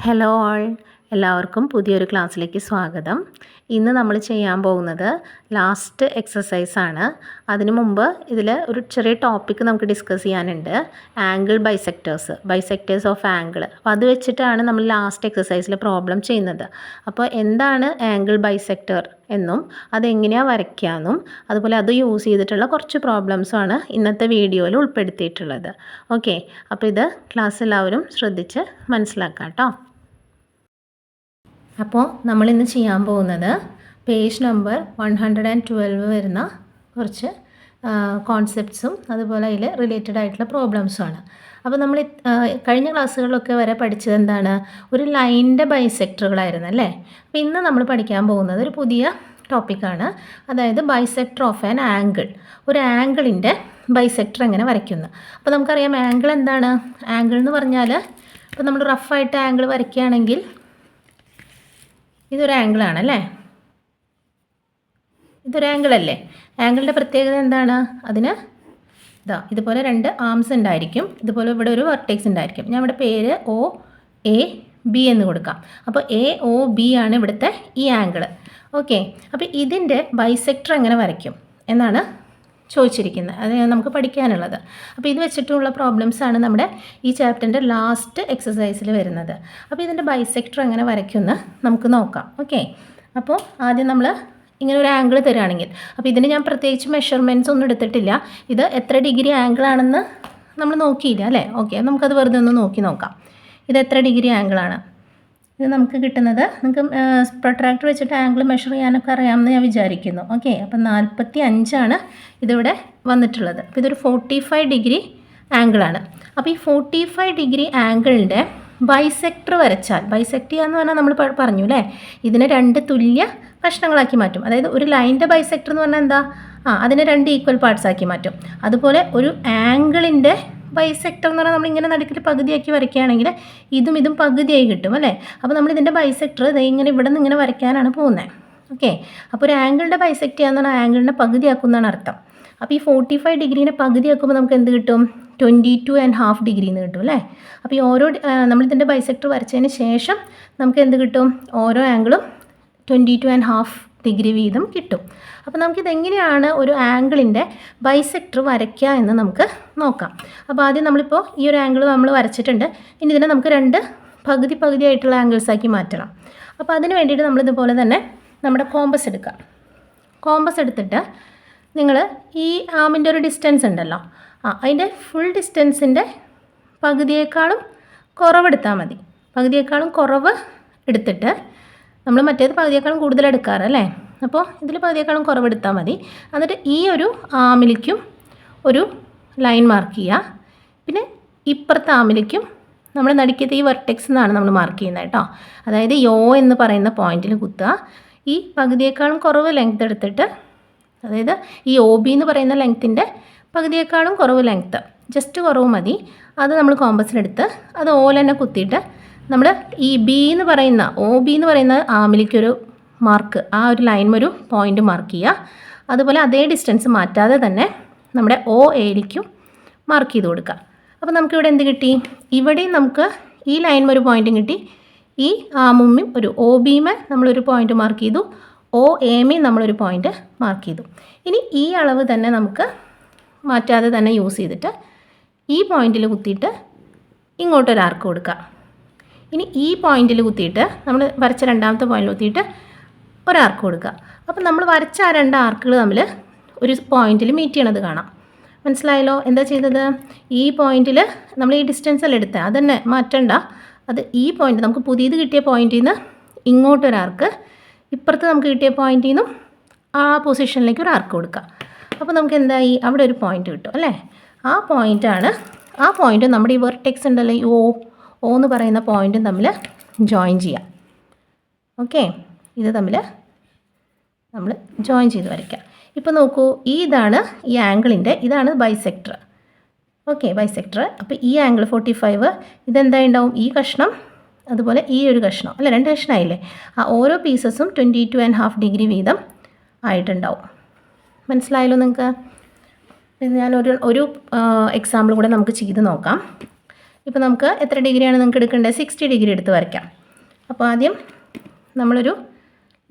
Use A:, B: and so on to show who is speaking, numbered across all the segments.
A: Hello all, എല്ലാവർക്കും പുതിയൊരു ക്ലാസ്സിലേക്ക് സ്വാഗതം. ഇന്ന് നമ്മൾ ചെയ്യാൻ പോകുന്നത് ലാസ്റ്റ് എക്സസൈസാണ്. അതിനു മുമ്പ് ഇതിൽ ഒരു ചെറിയ ടോപ്പിക്ക് നമുക്ക് ഡിസ്കസ് ചെയ്യാനുണ്ട്. Angle bisectors of angle. അപ്പോൾ അത് വെച്ചിട്ടാണ് നമ്മൾ ലാസ്റ്റ് എക്സസൈസിൽ പ്രോബ്ലം ചെയ്യുന്നത്. അപ്പോൾ എന്താണ് ആംഗിൾ ബൈസെക്ടർ എന്നും അതെങ്ങനെയാണ് വരയ്ക്കാമെന്നും അതുപോലെ അത് യൂസ് ചെയ്തിട്ടുള്ള കുറച്ച് പ്രോബ്ലംസുമാണ് ഇന്നത്തെ വീഡിയോയിൽ ഉൾപ്പെടുത്തിയിട്ടുള്ളത്. ഓക്കെ, അപ്പോൾ ഇത് ക്ലാസ് എല്ലാവരും ശ്രദ്ധിച്ച് മനസ്സിലാക്കാം കേട്ടോ. അപ്പോൾ നമ്മളിന്ന് ചെയ്യാൻ പോകുന്നത് പേജ് നമ്പർ 112 വരുന്ന കുറച്ച് കോൺസെപ്റ്റ്സും അതുപോലെ അതിൽ റിലേറ്റഡ് ആയിട്ടുള്ള പ്രോബ്ലംസുമാണ്. അപ്പോൾ നമ്മൾ കഴിഞ്ഞ ക്ലാസ്സുകളിലൊക്കെ വരെ പഠിച്ചത് എന്താണ്, ഒരു ലൈനിൻ്റെ ബൈസെക്ടറുകളായിരുന്നു അല്ലേ. അപ്പോൾ ഇന്ന് നമ്മൾ പഠിക്കാൻ പോകുന്നത് ഒരു പുതിയ ടോപ്പിക്കാണ്, അതായത് ബൈസെക്ടർ ഓഫ് ആൻ ആംഗിൾ. ഒരു ആംഗിളിൻ്റെ ബൈസെക്ടർ എങ്ങനെ വരയ്ക്കുന്നു. അപ്പോൾ നമുക്കറിയാം ആംഗിൾ എന്താണ്. ആംഗിൾ എന്ന് പറഞ്ഞാൽ ഇപ്പോൾ നമ്മൾ റഫായിട്ട് ആംഗിൾ വരയ്ക്കുകയാണെങ്കിൽ ഇതൊരു ആംഗിളാണ് അല്ലേ, ഇതൊരു ആംഗിളല്ലേ. ആംഗിളിൻ്റെ പ്രത്യേകത എന്താണ്, അതിന് ഇതുപോലെ രണ്ട് ആംസ് ഉണ്ടായിരിക്കും, ഇതുപോലെ ഇവിടെ ഒരു വെർട്ടെക്സ് ഉണ്ടായിരിക്കും. ഞാൻ ഇവിടെ പേര് OAB എന്ന് കൊടുക്കാം. അപ്പോൾ AOB ആണ് ഇവിടുത്തെ ഈ ആംഗിൾ. ഓക്കെ, അപ്പോൾ ഇതിൻ്റെ ബൈസെക്ടർ എങ്ങനെ വരയ്ക്കും എന്നാണ് ചോദിച്ചിരിക്കുന്നത്, അത് നമുക്ക് പഠിക്കാനുള്ളത്. അപ്പോൾ ഇത് വെച്ചിട്ടുള്ള പ്രോബ്ലംസാണ് നമ്മുടെ ഈ ചാപ്റ്ററിൻ്റെ ലാസ്റ്റ് എക്സസൈസിൽ വരുന്നത്. അപ്പോൾ ഇതിൻ്റെ ബൈസെക്ടർ എങ്ങനെ വരയ്ക്കുമെന്ന് നമുക്ക് നോക്കാം. ഓക്കെ, അപ്പോൾ ആദ്യം നമ്മൾ ഇങ്ങനെ ഒരു ആംഗിൾ തരികയാണെങ്കിൽ, അപ്പോൾ ഇതിന് ഞാൻ പ്രത്യേകിച്ച് മെഷർമെൻറ്റ്സ് ഒന്നും എടുത്തിട്ടില്ല. ഇത് എത്ര ഡിഗ്രി ആംഗിളാണെന്ന് നമ്മൾ നോക്കിയില്ല അല്ലേ. ഓക്കെ, നമുക്കത് വെറുതെ ഒന്ന് നോക്കാം. ഇത് എത്ര ഡിഗ്രി ആംഗിളാണ്. ഇത് നമുക്ക് കിട്ടുന്നത്, നിങ്ങൾക്ക് പ്രൊട്രാക്ടർ വെച്ചിട്ട് ആംഗിൾ മെഷർ ചെയ്യാനൊക്കെ അറിയാമെന്ന് ഞാൻ വിചാരിക്കുന്നു. ഓക്കെ, അപ്പം 45 ഇതിവിടെ വന്നിട്ടുള്ളത്. അപ്പോൾ ഇതൊരു 45 ഡിഗ്രി ആംഗിളാണ്. അപ്പോൾ ഈ 45 ഡിഗ്രി ആംഗിളിൻ്റെ ബൈസെക്ടർ വരച്ചാൽ, ബൈസെക്ട് ചെയ്യുക എന്ന് പറഞ്ഞാൽ നമ്മൾ പറഞ്ഞു അല്ലേ, ഇതിനെ രണ്ട് തുല്യ കഷ്ണങ്ങളാക്കി മാറ്റും. അതായത് ഒരു ലൈനിൻ്റെ ബൈസെക്ടർ എന്ന് പറഞ്ഞാൽ എന്താ, അതിനെ രണ്ട് ഈക്വൽ പാർട്സ് ആക്കി മാറ്റും. അതുപോലെ ഒരു ആംഗിളിൻ്റെ ബൈസെക്ടർ എന്ന് പറഞ്ഞാൽ നമ്മളിങ്ങനെ നടുക്കിൽ പകുതിയാക്കി വരയ്ക്കുകയാണെങ്കിൽ ഇതും പകുതിയായി കിട്ടും അല്ലേ. അപ്പോൾ നമ്മളിതിൻ്റെ ബൈസെക്ടർ ഇങ്ങനെ ഇവിടെ നിന്ന് ഇങ്ങനെ വരയ്ക്കാനാണ് പോകുന്നത്. ഓക്കെ, അപ്പോൾ ഒരു ആംഗിളിൻ്റെ ബൈസെക്ട് ചെയ്യുക എന്ന് പറഞ്ഞാൽ ആംഗിളിനെ പകുതിയാക്കുന്നതാണ് അർത്ഥം. അപ്പോൾ ഈ 45 ഡിഗ്രീനെ പകുതിയാക്കുമ്പോൾ നമുക്ക് എന്ത് കിട്ടും, 22.5 ഡിഗ്രി എന്ന് കിട്ടും അല്ലേ. അപ്പോൾ ഈ ഓരോ നമ്മളിതിൻ്റെ ബൈസെക്ടർ വരച്ചതിന് ശേഷം നമുക്ക് എന്ത് കിട്ടും, ഓരോ ആംഗിളും 22.5 ഡിഗ്രി വീതം കിട്ടും. അപ്പോൾ നമുക്കിതെങ്ങനെയാണ് ഒരു ആംഗിളിൻ്റെ ബൈസെക്ടർ വരയ്ക്കുക എന്ന് നമുക്ക് നോക്കാം. അപ്പോൾ ആദ്യം നമ്മളിപ്പോൾ ഈ ഒരു ആംഗിൾ നമ്മൾ വരച്ചിട്ടുണ്ട്. ഇനി ഇതിനെ നമുക്ക് രണ്ട് പകുതിയായിട്ടുള്ള ആംഗിൾസാക്കി മാറ്റണം. അപ്പോൾ അതിന് വേണ്ടിയിട്ട് നമ്മളിതുപോലെ തന്നെ നമ്മുടെ കോമ്പസ് എടുക്കാം. കോമ്പസ് എടുത്തിട്ട് നിങ്ങൾ ഈ ആമിൻ്റെ ഒരു ഡിസ്റ്റൻസ് ഉണ്ടല്ലോ, അതിൻ്റെ ഫുൾ ഡിസ്റ്റൻസിൻ്റെ പകുതിയേക്കാളും കുറവെടുത്താൽ മതി. പകുതിയേക്കാളും കുറവ് എടുത്തിട്ട്, നമ്മൾ മറ്റേത് പകുതിയേക്കാളും കൂടുതൽ എടുക്കാറല്ലേ, അപ്പോൾ ഇതിൽ പകുതിയേക്കാളും കുറവെടുത്താൽ മതി. എന്നിട്ട് ഈ ഒരു ആമിലേക്കും ഒരു ലൈൻ മാർക്ക് ചെയ്യുക. പിന്നെ ഇപ്പുറത്തെ ആമിലേക്കും നമ്മൾ നടുക്കത്തെ ഈ വെർട്ടെക്സ് എന്നാണ് നമ്മൾ മാർക്ക് ചെയ്യുന്നത് കേട്ടോ. അതായത് O എന്ന് പറയുന്ന പോയിന്റിൽ കുത്തുക. ഈ പകുതിയേക്കാളും കുറവ് ലെങ്ത് എടുത്തിട്ട്, അതായത് ഈ OB എന്ന് പറയുന്ന ലെങ്ത്തിൻ്റെ പകുതിയേക്കാളും കുറവ് ലെങ്ത്ത്, ജസ്റ്റ് കുറവ് മതി, അത് നമ്മൾ കോമ്പസിലെടുത്ത് അത് ഓല തന്നെ കുത്തിയിട്ട് നമ്മൾ ഈ OB എന്ന് പറയുന്ന ആമിലേക്കൊരു മാർക്ക്, ആ ഒരു ലൈൻ ഒരു പോയിൻ്റ് മാർക്ക് ചെയ്യുക. അതുപോലെ അതേ ഡിസ്റ്റൻസ് മാറ്റാതെ തന്നെ നമ്മുടെ OAയിലേക്കും മാർക്ക് ചെയ്ത് കൊടുക്കുക. അപ്പോൾ നമുക്കിവിടെ എന്ത് കിട്ടി, ഇവിടെയും നമുക്ക് ഈ ലൈൻ ഒരു പോയിൻറ്റും കിട്ടി, ഈ ആമുമ്മയും ഒരു OBമേ നമ്മളൊരു പോയിൻ്റ് മാർക്ക് ചെയ്തു, OAമേ നമ്മളൊരു പോയിൻ്റ് മാർക്ക് ചെയ്തു. ഇനി ഈ അളവ് തന്നെ നമുക്ക് മാറ്റാതെ തന്നെ യൂസ് ചെയ്തിട്ട് ഈ പോയിൻറ്റിൽ കുത്തിയിട്ട് ഇങ്ങോട്ടൊരു ആർക്ക് കൊടുക്കുക. ഇനി ഈ പോയിൻറ്റിൽ കുത്തിയിട്ട് നമ്മൾ വരച്ച രണ്ടാമത്തെ പോയിൻറ്റിൽ കുത്തിയിട്ട് ഒരാർക്ക് കൊടുക്കുക. അപ്പോൾ നമ്മൾ വരച്ച ആ രണ്ട് ആർക്കുകൾ തമ്മിൽ ഒരു പോയിൻറ്റിൽ മീറ്റ് ചെയ്യണത് കാണാം. മനസ്സിലായല്ലോ എന്താ ചെയ്തത്. ഈ പോയിൻറ്റിൽ നമ്മൾ ഈ ഡിസ്റ്റൻസ് അല്ല എടുത്തത്, അതന്നെ മാറ്റണ്ട. അത് ഈ പോയിൻറ്റ് നമുക്ക് പുതിയത് കിട്ടിയ പോയിൻറ്റിൽ നിന്ന് ഇങ്ങോട്ടൊരാർക്ക്, ഇപ്പുറത്ത് നമുക്ക് കിട്ടിയ പോയിൻറ്റിൽ നിന്നും ആ പൊസിഷനിലേക്ക് ഒരു ആർക്ക് കൊടുക്കുക. അപ്പോൾ നമുക്ക് എന്തായി, അവിടെ ഒരു പോയിൻറ്റ് കിട്ടും അല്ലേ. ആ പോയിൻറ്റ് നമ്മുടെ ഈ വെർട്ടെക്സ് ഉണ്ടല്ലോ, ഈ O എന്ന് പറയുന്ന പോയിൻറ്റും തമ്മിൽ ജോയിൻ ചെയ്യാം. ഓക്കെ, ഇത് തമ്മിൽ നമ്മൾ ജോയിൻ ചെയ്ത് വരയ്ക്കാം. ഇപ്പോൾ നോക്കൂ, ഇതാണ് ഈ ആംഗിളിൻ്റെ, ഇതാണ് ബൈസെക്ടർ. Okay, bisector. അപ്പോൾ ഈ ആംഗിൾ 45, ഇതെന്തായി ഉണ്ടാവും, ഈ കഷ്ണം അതുപോലെ ഈ ഒരു കഷ്ണം അല്ല, രണ്ട് കഷ്ണമായില്ലേ, ആ ഓരോ പീസസും 22.5 ഡിഗ്രി വീതം ആയിട്ടുണ്ടാവും. മനസ്സിലായല്ലോ നിങ്ങൾക്ക്. ഞാൻ ഒരു എക്സാമ്പിൾ കൂടെ നമുക്ക് ചെയ്ത് നോക്കാം. ഇപ്പോൾ നമുക്ക് എത്ര ഡിഗ്രിയാണ് നിങ്ങൾക്ക് എടുക്കേണ്ടത്? 60 ഡിഗ്രി എടുത്ത് വരയ്ക്കാം. അപ്പോൾ ആദ്യം നമ്മളൊരു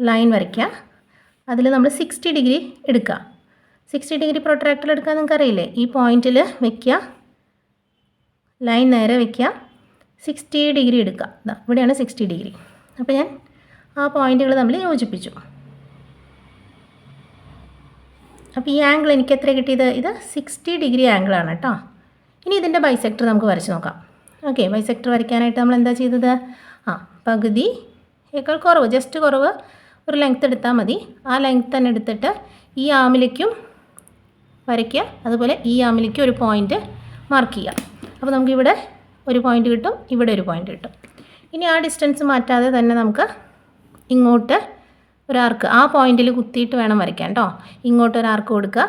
A: ലൈൻ വരയ്ക്കുക. അതിൽ നമ്മൾ 60 ഡിഗ്രി എടുക്കുക. 60 ഡിഗ്രി പ്രൊട്രാക്ടർ എടുക്കാൻ നിങ്ങൾക്ക് അറിയില്ലേ? ഈ പോയിന്റിൽ വയ്ക്കുക, ലൈൻ നേരെ വയ്ക്കുക, 60 ഡിഗ്രി എടുക്കുക. ഇവിടെയാണ് 60 ഡിഗ്രി. അപ്പോൾ ഞാൻ ആ പോയിന്റുകൾ തമ്മിൽ യോജിപ്പിച്ചു. അപ്പോൾ ഈ ആംഗിൾ എനിക്ക് എത്ര കിട്ടിയത്? ഇത് 60 ഡിഗ്രി ആംഗിളാണ് കേട്ടോ. ഇനി ഇതിൻ്റെ ബൈസെക്ടർ നമുക്ക് വരച്ച് നോക്കാം. ഓക്കെ, ബൈസെക്ടർ വരയ്ക്കാനായിട്ട് നമ്മൾ എന്താ ചെയ്തത്? പകുതിയേക്കാൾ കുറവ്, ജസ്റ്റ് കുറവ് ഒരു ലെങ്ത്ത് എടുത്താൽ മതി. ആ ലെങ്ത്ത് തന്നെ എടുത്തിട്ട് ഈ ആമിലേക്കും വരയ്ക്കുക, അതുപോലെ ഈ ആമിലേക്കും ഒരു പോയിൻ്റ് മാർക്ക് ചെയ്യുക. അപ്പോൾ നമുക്കിവിടെ ഒരു പോയിൻ്റ് കിട്ടും, ഇവിടെ ഒരു പോയിൻ്റ് കിട്ടും. ഇനി ആ ഡിസ്റ്റൻസ് മാറ്റാതെ തന്നെ നമുക്ക് ഇങ്ങോട്ട് ഒരു ആർക്ക് ആ പോയിന്റിൽ കുത്തിയിട്ട് വേണം വരയ്ക്കാൻ കേട്ടോ. ഇങ്ങോട്ട് ഒരു ആർക്ക് കൊടുക്കുക,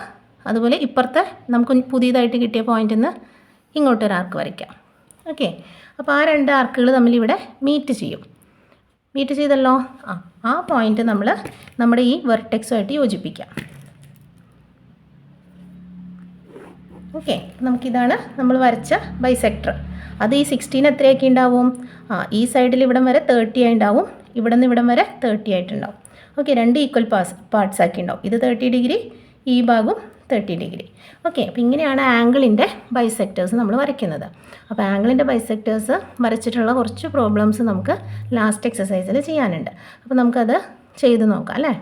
A: അതുപോലെ ഇപ്പുറത്തെ നമുക്ക് പുതിയതായിട്ട് കിട്ടിയ പോയിന്റിൽ നിന്ന് ഇങ്ങോട്ടൊരു ആർക്ക് വരയ്ക്കാം. ഓക്കെ, അപ്പോൾ ആ 2 ആർക്കുകൾ തമ്മിൽ ഇവിടെ മീറ്റ് ചെയ്യും. മീറ്റ് ചെയ്തല്ലോ. ആ പോയിന്റ് നമ്മൾ നമ്മുടെ ഈ വെർട്ടെക്സുമായിട്ട് യോജിപ്പിക്കാം. ഓക്കെ, നമുക്കിതാണ് നമ്മൾ വരച്ച ബൈസെക്ടർ. അത് ഈ 16 എത്രയൊക്കെ ഉണ്ടാവും? ഈ സൈഡിൽ ഇവിടം വരെ 30 ആയി ഉണ്ടാവും, ഇവിടെ നിന്ന് ഇവിടം വരെ 30 ആയിട്ടുണ്ടാവും. ഓക്കെ, 2 ഈക്വൽ പാർട്സ് ആക്കി ഉണ്ടാവും. ഇത് 30 ഡിഗ്രി, ഈ ഭാഗം 30 ഡിഗ്രി. ഓക്കെ, അപ്പോൾ ഇങ്ങനെയാണ് ആംഗിളിൻ്റെ ബൈസെക്ടേഴ്സ് നമ്മൾ വരയ്ക്കുന്നത്. അപ്പോൾ ആംഗിളിൻ്റെ ബൈസെക്ടേഴ്സ് വരച്ചിട്ടുള്ള കുറച്ച് പ്രോബ്ലംസ് നമുക്ക് ലാസ്റ്റ് എക്സസൈസിൽ ചെയ്യാനുണ്ട്. അപ്പോൾ നമുക്കത് ചെയ്ത് നോക്കാം അല്ലേ.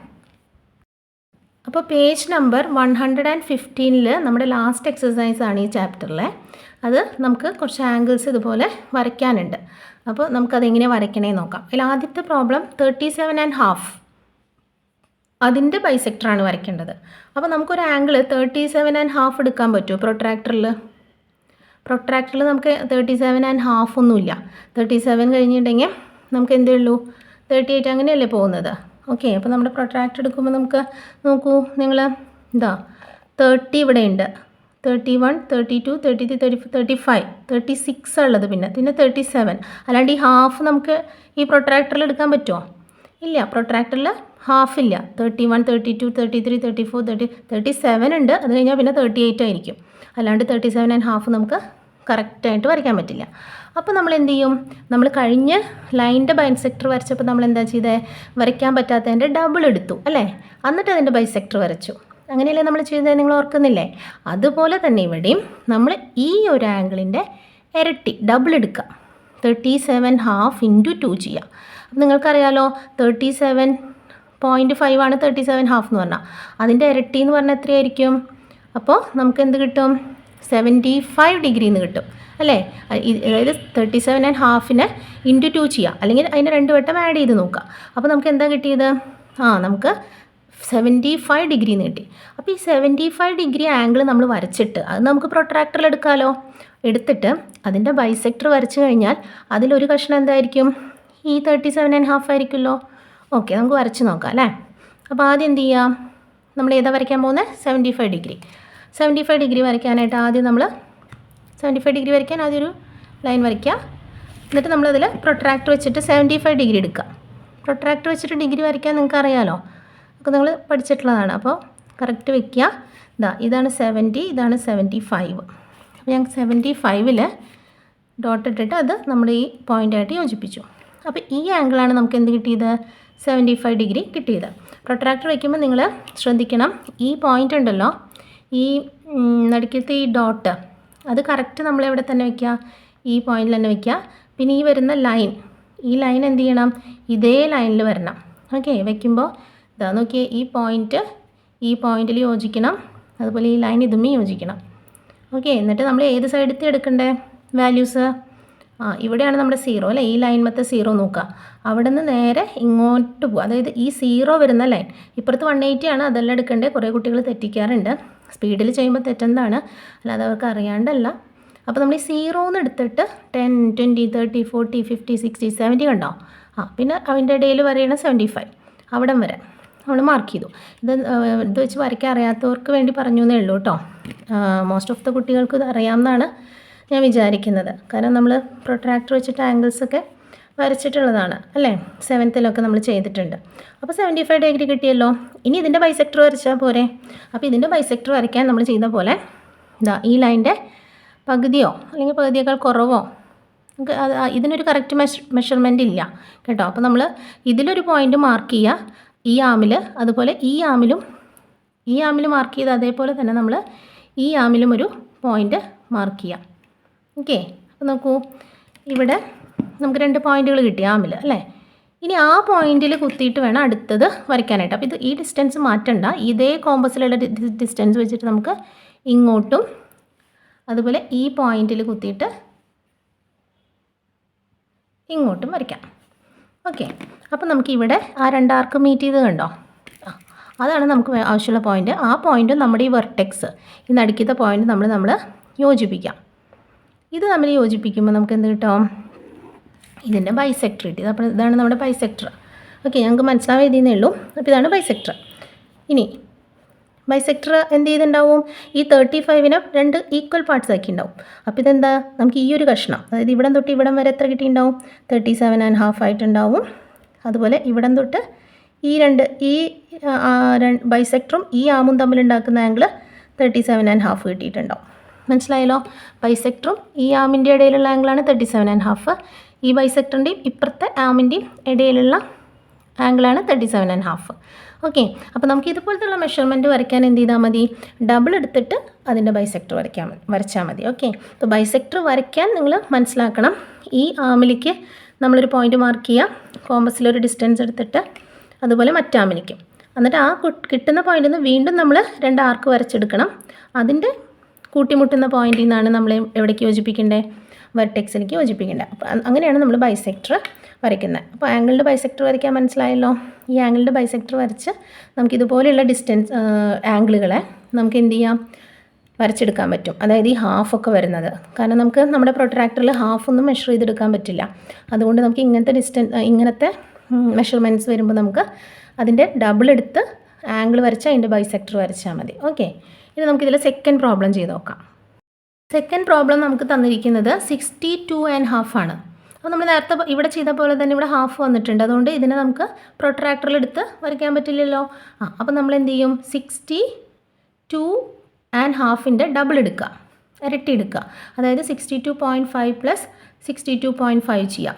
A: അപ്പോൾ പേജ് നമ്പർ 115 നമ്മുടെ ലാസ്റ്റ് എക്സസൈസാണ് ഈ ചാപ്റ്ററിലെ. അത് നമുക്ക് കുറച്ച് ആംഗിൾസ് ഇതുപോലെ വരയ്ക്കാനുണ്ട്. അപ്പോൾ നമുക്കതെങ്ങനെ വരയ്ക്കണേ നോക്കാം. അതിൽ ആദ്യത്തെ പ്രോബ്ലം 37.5 അതിൻ്റെ ബൈസെക്ടറാണ് വരയ്ക്കേണ്ടത്. അപ്പോൾ നമുക്കൊരു ആംഗിൾ 37.5 എടുക്കാൻ പറ്റുമോ പ്രൊട്രാക്ടറിൽ? നമുക്ക് 37.5 ഒന്നുമില്ല. 37 കഴിഞ്ഞിട്ടുണ്ടെങ്കിൽ നമുക്ക് എന്തേ ഉള്ളൂ? 38 അങ്ങനെയല്ലേ പോകുന്നത്. ഓക്കെ, അപ്പോൾ നമ്മുടെ പ്രൊട്രാക്ടർ എടുക്കുമ്പോൾ നമുക്ക് നോക്കൂ നിങ്ങൾ, 30 ഇവിടെ ഉണ്ട്, 31, 32, 33, 34, 35, 36 ഉള്ളത്, പിന്നെ 37. അല്ലാണ്ട് ഈ ഹാഫ് നമുക്ക് ഈ പ്രൊട്രാക്ടറിൽ എടുക്കാൻ പറ്റുമോ? ഇല്ല, പ്രൊട്രാക്ടറിൽ ഹാഫ് ഇല്ല. 31, 32, 33, 34, 37 ഉണ്ട്. അത് കഴിഞ്ഞാൽ പിന്നെ 38 ആയിരിക്കും. അല്ലാണ്ട് 37.5 നമുക്ക് കറക്റ്റായിട്ട് വരയ്ക്കാൻ പറ്റില്ല. അപ്പോൾ നമ്മൾ എന്ത് ചെയ്യും? നമ്മൾ കഴിഞ്ഞ ലൈനിൻ്റെ ബൈസെക്ടർ വരച്ചപ്പോൾ നമ്മൾ എന്താ ചെയ്തത്? വരയ്ക്കാൻ പറ്റാത്തതിൻ്റെ ഡബിൾ എടുത്തു അല്ലേ, എന്നിട്ട് അതിൻ്റെ ബൈസെക്ടർ വരച്ചു. അങ്ങനെയല്ലേ നമ്മൾ ചെയ്തത്? നിങ്ങൾ ഓർക്കുന്നില്ലേ? അതുപോലെ തന്നെ ഇവിടെയും നമ്മൾ ഈ ഒരു ആംഗിളിൻ്റെ ഇരട്ടി ഡബിൾ എടുക്കുക. 37.5 ഇൻറ്റു 2 ചെയ്യുക. അപ്പം നിങ്ങൾക്കറിയാലോ 37.5 ആണ് 37.5 എന്ന് പറഞ്ഞാൽ. അതിൻ്റെ ഇരട്ടി എന്ന് പറഞ്ഞാൽ എത്രയായിരിക്കും? അപ്പോൾ നമുക്ക് എന്ത് കിട്ടും? 75 ഡിഗ്രി എന്ന് കിട്ടും അല്ലേ. അതായത് 37.5 ഇൻറ്റു 2 ചെയ്യുക, അല്ലെങ്കിൽ അതിന് 2 വട്ടം ആഡ് ചെയ്ത് നോക്കുക. അപ്പോൾ നമുക്ക് എന്താ കിട്ടിയത്? നമുക്ക് 75 ഡിഗ്രി എന്ന് കിട്ടി. അപ്പോൾ ഈ 75 ഡിഗ്രി ആംഗിൾ നമ്മൾ വരച്ചിട്ട് അത് നമുക്ക് പ്രൊട്രാക്ടറിൽ എടുക്കാമല്ലോ. എടുത്തിട്ട് അതിൻ്റെ ബൈസെക്ടർ വരച്ച് കഴിഞ്ഞാൽ അതിലൊരു കഷ്ണം എന്തായിരിക്കും? ഈ 37.5 ആയിരിക്കുമല്ലോ. ഓക്കെ, നമുക്ക് വരച്ച് നോക്കാം അല്ലേ. അപ്പോൾ ആദ്യം എന്ത് ചെയ്യാം? നമ്മൾ ഏതാ വരയ്ക്കാൻ പോകുന്നത്? 75 ഡിഗ്രി. 75 ഡിഗ്രി വരയ്ക്കാനായിട്ട് ആദ്യം നമ്മൾ 75 ഡിഗ്രി വരയ്ക്കാൻ ആദ്യം ഒരു ലൈൻ വരയ്ക്കുക. എന്നിട്ട് നമ്മളതിൽ പ്രൊട്രാക്ടർ വെച്ചിട്ട് 75 ഡിഗ്രി എടുക്കുക. പ്രൊട്രാക്ടർ വെച്ചിട്ട് ഡിഗ്രി വരയ്ക്കാൻ നിങ്ങൾക്ക് അറിയാമല്ലോ, ഒക്കെ നിങ്ങൾ പഠിച്ചിട്ടുള്ളതാണ്. അപ്പോൾ കറക്റ്റ് വയ്ക്കുക. ഇതാണ് 70, ഇതാണ് 75. അപ്പോൾ ഞാൻ 75ൽ ഡോട്ട് ഇട്ടിട്ട് അത് നമ്മുടെ ഈ പോയിൻ്റായിട്ട് യോജിപ്പിച്ചു. അപ്പോൾ ഈ ആംഗിളാണ് നമുക്ക് എന്ത് കിട്ടിയത്? 75 ഡിഗ്രി കിട്ടിയത്. പ്രൊട്രാക്ടർ വയ്ക്കുമ്പോൾ നിങ്ങൾ ശ്രദ്ധിക്കണം, ഈ പോയിൻ്റ് ഉണ്ടല്ലോ, ഈ നടുക്കത്തെ ഈ ഡോട്ട്, അത് കറക്റ്റ് നമ്മളെവിടെ തന്നെ വയ്ക്കുക? ഈ പോയിന്റിൽ തന്നെ വയ്ക്കുക. പിന്നെ ഈ വരുന്ന ലൈൻ, ഈ ലൈൻ എന്ത് ചെയ്യണം? ഇതേ ലൈനിൽ വരണം. ഓക്കെ, വയ്ക്കുമ്പോൾ നോക്കിയേ, ഈ പോയിന്റിൽ യോജിക്കണം, അതുപോലെ ഈ ലൈൻ ഇതുമേ യോജിക്കണം. ഓക്കെ, എന്നിട്ട് നമ്മൾ ഏത് സൈഡത്തെ എടുക്കണ്ടേ വാല്യൂസ്? ഇവിടെയാണ് നമ്മുടെ 0 അല്ലേ. ഈ ലൈൻ മൊത്തം 0 നോക്കുക. അവിടെ നിന്ന് നേരെ ഇങ്ങോട്ട് പോകുക. അതായത് ഈ 0 വരുന്ന ലൈൻ, ഇപ്പുറത്ത് 180 ആണ്, അതെല്ലാം എടുക്കണ്ടേ. കുറേ കുട്ടികൾ തെറ്റിക്കാറുണ്ട്. സ്പീഡിൽ ചെയ്യുമ്പോൾ തെറ്റെന്താണ്, അല്ലാതെ അവർക്ക് അറിയാണ്ടല്ല. അപ്പോൾ നമ്മൾ ഈ 0 എന്ന് എടുത്തിട്ട് 10, 20, 30, 40, 50, 60, 70 കണ്ടോ? പിന്നെ അതിൻ്റെ ഇടയിൽ വരെയാണ് 75. അവിടം വരെ നമ്മൾ മാർക്ക് ചെയ്തു. ഇത് വെച്ച് വരയ്ക്കാൻ അറിയാത്തവർക്ക് വേണ്ടി പറഞ്ഞു എന്നേ ഉള്ളൂ കേട്ടോ. മോസ്റ്റ് ഓഫ് ദ കുട്ടികൾക്ക് ഇത് അറിയാമെന്നാണ് ഞാൻ വിചാരിക്കുന്നത്. കാരണം നമ്മൾ പ്രൊട്രാക്ടർ വെച്ചിട്ട് ആംഗിൾസൊക്കെ വരച്ചിട്ടുള്ളതാണ് അല്ലേ. 7th നമ്മൾ ചെയ്തിട്ടുണ്ട്. അപ്പോൾ 75 ഡിഗ്രി കിട്ടിയല്ലോ. ഇനി ഇതിൻ്റെ ബൈസെക്ടർ വരച്ചാൽ പോരെ. അപ്പോൾ ഇതിൻ്റെ ബൈസെക്ടർ വരയ്ക്കാൻ നമ്മൾ ചെയ്ത പോലെ ഈ ലൈൻ്റെ പകുതിയോ അല്ലെങ്കിൽ പകുതിയേക്കാൾ കുറവോ നമുക്ക് ഇതിനൊരു കറക്റ്റ് മെഷർമെൻ്റ് ഇല്ല കേട്ടോ. അപ്പോൾ നമ്മൾ ഇതിലൊരു പോയിൻ്റ് മാർക്ക് ചെയ്യുക ഈ ആമിൽ, അതുപോലെ ഈ ആമിൽ മാർക്ക് ചെയ്ത് അതേപോലെ തന്നെ നമ്മൾ ഈ ആമിലും ഒരു പോയിൻ്റ് മാർക്ക് ചെയ്യാം. ഓക്കെ, അപ്പോൾ നോക്കൂ, ഇവിടെ നമുക്ക് 2 പോയിൻ്റുകൾ കിട്ടി ആമിൽ അല്ലേ. ഇനി ആ പോയിന്റിൽ കുത്തിയിട്ട് വേണം അടുത്തത് വരയ്ക്കാനായിട്ട്. അപ്പോൾ ഈ ഡിസ്റ്റൻസ് മാറ്റണ്ട, ഇതേ കോമ്പസിലുള്ള ഡിസ്റ്റൻസ് വെച്ചിട്ട് നമുക്ക് ഇങ്ങോട്ടും അതുപോലെ ഈ പോയിന്റിൽ കുത്തിയിട്ട് ഇങ്ങോട്ടും വരയ്ക്കാം. ഓക്കെ, അപ്പോൾ നമുക്കിവിടെ ആ 2 ആർക്ക് മീറ്റ് ചെയ്ത് കണ്ടോ, അതാണ് നമുക്ക് ആവശ്യമുള്ള പോയിൻ്റ്. ആ പോയിൻറ്റും നമ്മുടെ ഈ വെർട്ടെക്സ്, ഈ നടുക്കത്തെ പോയിൻ്റ് നമ്മൾ യോജിപ്പിക്കാം. ഇത് നമ്മൾ യോജിപ്പിക്കുമ്പോൾ നമുക്ക് എന്ത് കിട്ടും, ഇതിൻ്റെ ബൈസെക്ടർ കിട്ടി. അപ്പോൾ ഇതാണ് നമ്മുടെ ബൈസെക്ടർ. ഓക്കെ, ഞങ്ങൾക്ക് മനസ്സിലാവാൻ എഴുതിയെന്നേ ഉള്ളൂ. അപ്പോൾ ഇതാണ് ബൈസെക്ടർ. ഇനി ബൈസെക്ടർ എന്ത് ചെയ്തിട്ടുണ്ടാവും, ഈ 35നെ 2 ഈക്വൽ പാർട്സ് ആക്കി ഉണ്ടാവും. അപ്പോൾ ഇതെന്താ, നമുക്ക് ഈ ഒരു കഷ്ണം, അതായത് ഇവിടം തൊട്ട് ഇവിടം വരെ എത്ര കിട്ടിയിട്ടുണ്ടാവും, 37.5 ആയിട്ടുണ്ടാവും. അതുപോലെ ഇവിടം തൊട്ട് ഈ ബൈസെക്ടറും ഈ ആമും തമ്മിലുണ്ടാക്കുന്ന ആംഗിൾ 37.5 കിട്ടിയിട്ടുണ്ടാവും. മനസ്സിലായല്ലോ, ബൈസെക്ടറും ഈ ആമിൻ്റെ ഇടയിലുള്ള ആംഗിളാണ് 37.5. ഈ ബൈസെക്ടറിൻ്റെയും ഇപ്പുറത്തെ ആമിൻ്റെയും ഇടയിലുള്ള ആംഗിളാണ് 37.5. ഓക്കെ, അപ്പോൾ നമുക്ക് ഇതുപോലത്തുള്ള മെഷർമെൻറ്റ് വരയ്ക്കാൻ എന്ത് ചെയ്താൽ മതി, ഡബിൾ എടുത്തിട്ട് അതിൻ്റെ ബൈസെക്ടർ വരച്ചാൽ മതി. ഓക്കെ, അപ്പോൾ ബൈസെക്ടർ വരയ്ക്കാൻ നിങ്ങൾ മനസ്സിലാക്കണം, ഈ ആമിലേക്ക് നമ്മളൊരു പോയിൻ്റ് മാർക്ക് ചെയ്യുക, കോമ്പസിലൊരു ഡിസ്റ്റൻസ് എടുത്തിട്ട് അതുപോലെ മറ്റാമിലേക്കും, എന്നിട്ട് ആ കിട്ടുന്ന പോയിന്റിൽ നിന്ന് വീണ്ടും നമ്മൾ 2 ആർക്ക് വരച്ചെടുക്കണം. അതിൻ്റെ കൂട്ടിമുട്ടുന്ന പോയിന്റിൽ നിന്നാണ് നമ്മൾ എവിടേക്ക് യോജിപ്പിക്കേണ്ടത്, വെർട്ടെക്സിലേക്ക് യോജിപ്പിക്കേണ്ടത്. അപ്പോൾ അങ്ങനെയാണ് നമ്മൾ ബൈസെക്ടർ വരയ്ക്കുന്നത്. അപ്പോൾ ആംഗിളിൻ്റെ ബൈസെക്ടർ വരയ്ക്കാൻ മനസ്സിലായല്ലോ. ഈ ആംഗിളിൻ്റെ ബൈസെക്ടർ വരച്ച് നമുക്കിതുപോലെയുള്ള ആംഗിളുകളെ നമുക്ക് എന്ത് ചെയ്യാം, വരച്ചെടുക്കാൻ പറ്റും. അതായത് ഈ ഹാഫൊക്കെ വരുന്നത്, കാരണം നമുക്ക് നമ്മുടെ പ്രൊട്രാക്ടറിൽ ഹാഫൊന്നും മെഷർ ചെയ്തെടുക്കാൻ പറ്റില്ല. അതുകൊണ്ട് നമുക്ക് ഇങ്ങനത്തെ മെഷർമെൻറ്റ്സ് വരുമ്പോൾ നമുക്ക് അതിൻ്റെ ഡബിൾ എടുത്ത് ആംഗിൾ വരച്ച് അതിൻ്റെ ബൈസെക്ടർ വരച്ചാൽ മതി. ഓക്കെ, ഇനി നമുക്കിതിൽ സെക്കൻഡ് പ്രോബ്ലം ചെയ്ത് നോക്കാം. സെക്കൻഡ് പ്രോബ്ലം നമുക്ക് തന്നിരിക്കുന്നത് 62.5 ആണ്. അപ്പോൾ നമ്മൾ നേരത്തെ ഇവിടെ ചെയ്ത പോലെ തന്നെ ഇവിടെ ഹാഫ് വന്നിട്ടുണ്ട്. അതുകൊണ്ട് ഇതിനെ നമുക്ക് പ്രൊട്രാക്ടറിലെടുത്ത് വരയ്ക്കാൻ പറ്റില്ലല്ലോ. അപ്പോൾ നമ്മൾ എന്ത് ചെയ്യും, 62.5ൻ്റെ ഡബിൾ എടുക്കുക, ഇരട്ടി എടുക്കുക. അതായത് 62.5 + 62.5 ചെയ്യാം.